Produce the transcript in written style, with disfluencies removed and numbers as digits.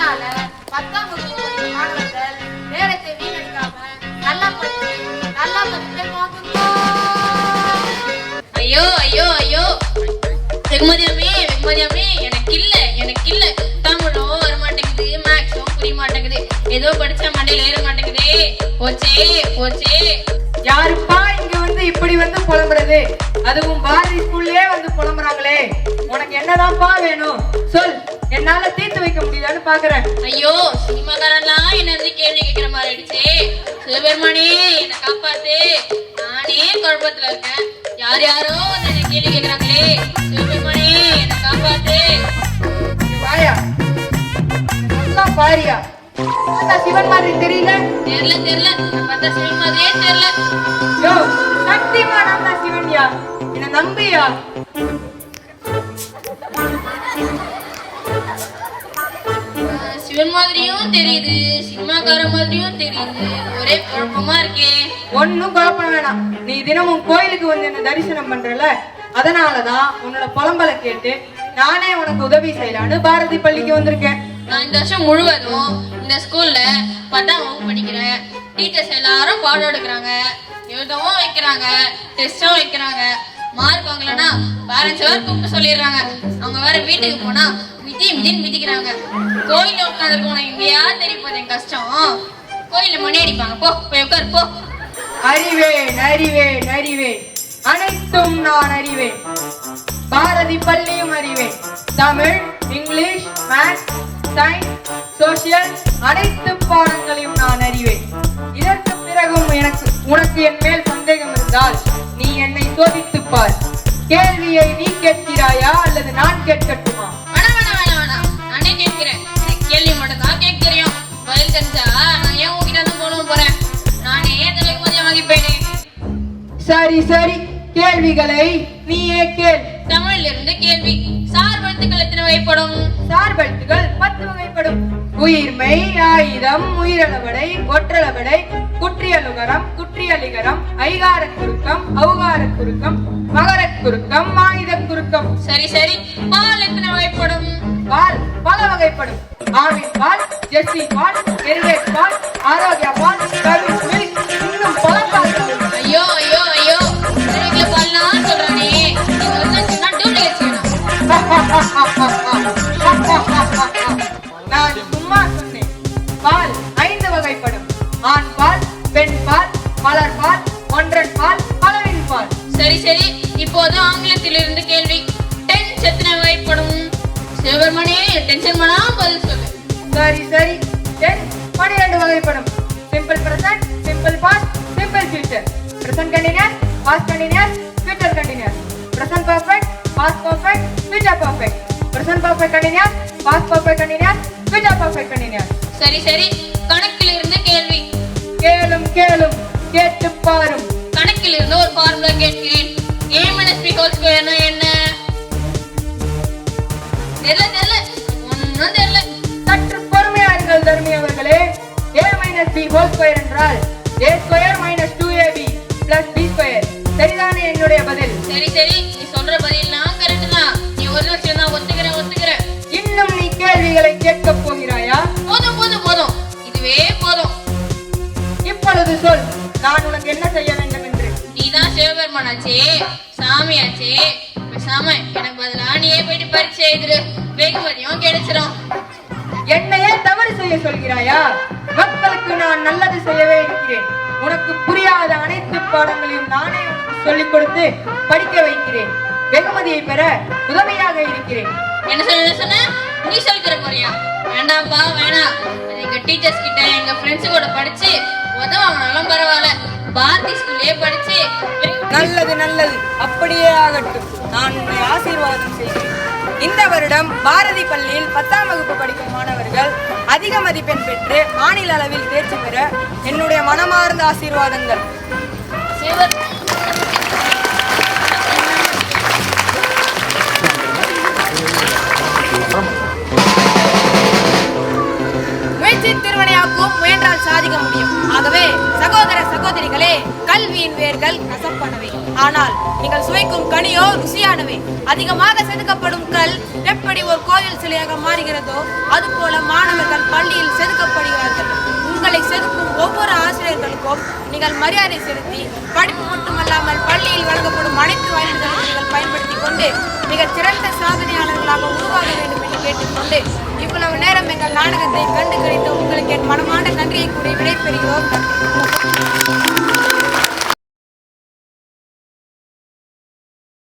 அதனால 10ஆம் வகுப்பு படிக்கும் மாணவர்கள் நேரத்தை வீணடிக்காம நல்லா படிச்சு நல்லா மதிப்பெண் வாங்குங்க. ஐயோ ஐயோ ஐயோ, வெகுமதியாமே வெகுமதியாமே, எனக்கு இல்ல தமிழும் வர மாட்டேங்குது, மேக்ஸும் புரிய மாட்டேங்குது, ஏதோ படிச்சா மண்டையில ஏற மாட்டேங்குதே. போச்சே. யாருப்பா இங்க வந்து இப்படி வந்து புலம்புறது? அதுவும் பாரதி ஸ்கூல்லயே வந்து புலம்புறாங்களே. உனக்கு என்னதான்ப்பா வேணும் சொல், என்னால தீர்த்து வைக்க முடியுதான்னு பாக்குறேன். ஐயோ, சினிமாக்காரெல்லாம் என்ன வந்து கேள்வி கேட்கிற மாதிரி ஆயிடுச்சு. சிவபெருமானே என்னை காப்பாத்து, நானே குழப்பத்துல இருக்கேன். யாரோ வந்து என்ன கேள்வி கேட்கிறாங்களே. சிவபெருமானே என்னை காப்பாத்து. வாயா நல்லா பாரியா, சிவன் மாதிரி தெரியல. தெரியல பார்த்தா சிவன் மாதிரியே தெரியல. யோ சக்திமான் சிவன்யா, என்ன நம்பியா? சிவன் மாதிரியும் தெரியுது, சினிமாக்கார மாதிரியும் தெரியுது, ஒரே குழப்பமா இருக்கே. ஒன்னும் குழப்பம் வேணாம், நீ தினமும் கோயிலுக்கு வந்து என்ன தரிசனம் பண்றல, அதனாலதான் உன்னோட புலம்பலை கேட்டு நானே உனக்கு உதவி செய்யலான்னு பாரதி பள்ளிக்கு வந்திருக்கேன். நான் இந்த வருஷம் முழுவதும் இந்த ஸ்கூல்ல 10ஆம் வகுப்பு படிக்கிறேன். டீச்சர்ஸ் எல்லாரும் பாடம் எடுக்கிறாங்க, எழுதவும் வைக்கிறாங்க, டெஸ்டும் வைக்கிறாங்க. மார்க் வாங்கலன்னா பேரண்ட்ஸ் வேற கூப்பிட்டு சொல்லிடுறாங்க. அவங்க வேற வீட்டுக்கு போனா மிதின்னு மிதிக்கிறாங்க. கோயில உட்காந்துருக்கோம், இங்கேயா தெரியும் என் கஷ்டம். கோயில மணி அடிப்பாங்க, போய் உட்காரு போ. அறிவேன் அனைத்தும் நான் அறிவேன். பாரதி பள்ளியும் அறிவேன். Tamil, English, maths, science, social அனைத்து பாடங்களையும் நான் அறிவேன். இதற்கு பிறகும் உனக்கு என் மேல் சந்தேகம் இருந்தால் நீ என்னை சோதித்துப் பார். கேள்வியை நீ கேட்கிறாயா அல்லது நான் கேட்கட்டுமா? வேணாம், நானே கேட்கிறேன். எனக்கு கேள்வி மட்டும் தான் கேட்க தெரியும். பதில் தெரிஞ்சா நான் ஏன் உங்ககிட்ட தான் போறேன். நானே தலைக்கு மதியம் வாங்கிப்பேனே. சரி, கேள்விகளை நீயே கேள். தமிழ்ல இருந்து கேள்வி. சார்பெழுத்துக்கள் எத்தனை வகைப்படும்? சார்பெழுத்துக்கள் 10 வகைப்படும். உயிர்மை, ஆயுதம், உயிரளவடை, ஒற்றளவடை, குற்றியலுகரம், குற்றியலிகரம், ஐகாரக் குறுக்கம், ஔகாரக் குறுக்கம், மகரக் குறுக்கம், ஆயுதக் குறுக்கம். சரி, பால் எத்தனை வகைப்படும்? பால் பல வகைப்படும். ஆவின் பால், ஜெர்சி பால், எருவேட் பால், ஆரோக்கிய பால், கரும்பு மில்க், இன்னும் பல பால்கள். ஐயோ பால்லாம் சொல்றானே, இது வந்து டூப்ளிகேட் செய்யணும். நான் சும்மா சொன்னேன். பால் 5 வகைப்படும். ஆண் பால், பெண் பால், மலர் பால், ஒன்றன் பால், பலவின் பால். சரி, இப்போது ஆங்கிலத்திலிருந்து கேள்வி. டென்ஸ் எத்தனை வகைப்படும்? சிவபெருமானே டென்ஷன் பண்ணா பதில் சொல்லு. சரி, டென்ஸ் 12 வகைப்படும். Simple present, simple past, simple future, present continuous, past continuous, future continuous, present perfect, past perfect, future perfect, present perfect continuous, past perfect continuous, future perfect continuous. சரி, கணக்கில் இருந்து கேள்வி. கேளும் கேட்டு பாரும். கணக்கில் இருந்து ஒரு ஃபார்முலா கேட்கிறேன். a - b ஹோல் ஸ்கொயர்னா என்ன? தெரியல, ஒண்ணும் தெரியல. சற்று பொறுமையார்கள் தர்மி அவர்களே. a - b ஹோல் ஸ்கொயர் என்றால் a square - 2ab + b square. சரிதானே என்னுடைய பதில்? சரி, நீ சொல்ற பதில்லாம் கரெக்ட் தான். நீ ஒரு லட்சம் தான் ஒத்துக்கிறேன். இன்னும் நீ கேள்விகளை கேட்க போகிறாயா? போதும், இதுவே போதும். இப்பொழுது சொல், நான் உனக்கு என்ன செய்ய வேண்டும் என்று. நீதான் சிவபெருமானாச்சே, சாமியாச்சே, பேசாம எனக்கு பதிலா நீயே போயிட்டு பரீட்சை எழுதிரு, வெகுமதியும் கிடைச்சிடும். என்னையே தவறு செய்ய சொல்கிறாயா? மக்களுக்கு நான் நல்லது செய்யவே இருக்கிறேன். உனக்கு புரியாத அனைத்து பாடங்களையும் நானே உனக்கு சொல்லிக் கொடுத்து படிக்க வைக்கிறேன். வெகுமதியை பெற உதவியாக இருக்கிறேன். என்ன சொன்ன? நீ சொல்லிக்கிற போறியா? வேண்டாம்ப்பா, வேணாம். எங்க டீச்சர்ஸ் கிட்ட எங்க ஃப்ரெண்ட்ஸ் கூட படிச்சு உதவாங்கனாலும் பரவாயில்ல, பாரதி ஸ்கூல்லே படிச்சு. நல்லது, அப்படியே ஆகட்டும். நான் உன்னை ஆசீர்வாதம் செய்கிறேன். இந்த வருடம் பாரதி பள்ளியில் 10ஆம் வகுப்பு படிக்கும் மாணவர்கள் அதிக மதிப்பெண் பெற்று மாநில அளவில் தேர்ச்சி பெற என்னுடைய மனமார்ந்த ஆசீர்வாதங்கள். முயற்சி திருவினையாக்கும், முயன்றால் சாதிக்க முடியும். ஆகவே சகோதர சகோதரிகள் மாணவர்களே, கல்வியின் வேர்கள் கசப்பானவை, ஆனால் நீங்கள் சுவைக்கும் கனியோ ருசியானவை. அதிகமாக செதுக்கப்படும் கல் எப்படி ஒரு கோயில் சிலையாக மாறுகிறதோ அதுபோல மாணவர்கள் பள்ளியில் செதுக்கப்படுகிறார்கள். உங்களை செதுக்கும் ஒவ்வொரு ஆசிரியர்களுக்கும் நீங்கள் மரியாதை செலுத்தி படிப்பு மட்டுமல்லாமல் பள்ளியில் வழங்கப்படும் அனைத்து வாய்ப்புகளையும் நீங்கள் பயன்படுத்திக் கொண்டு மிகச் சிறந்த சாதனையாளர்களாக உருவாக வேண்டும் என்று கேட்டுக்கொண்டு இவ்வளவு நேரம் எங்கள் நாடகத்தை கண்டு கிடைத்த உங்களுக்கு என் மனமான நன்றியை கூறி விடைபெறுகிறோம்.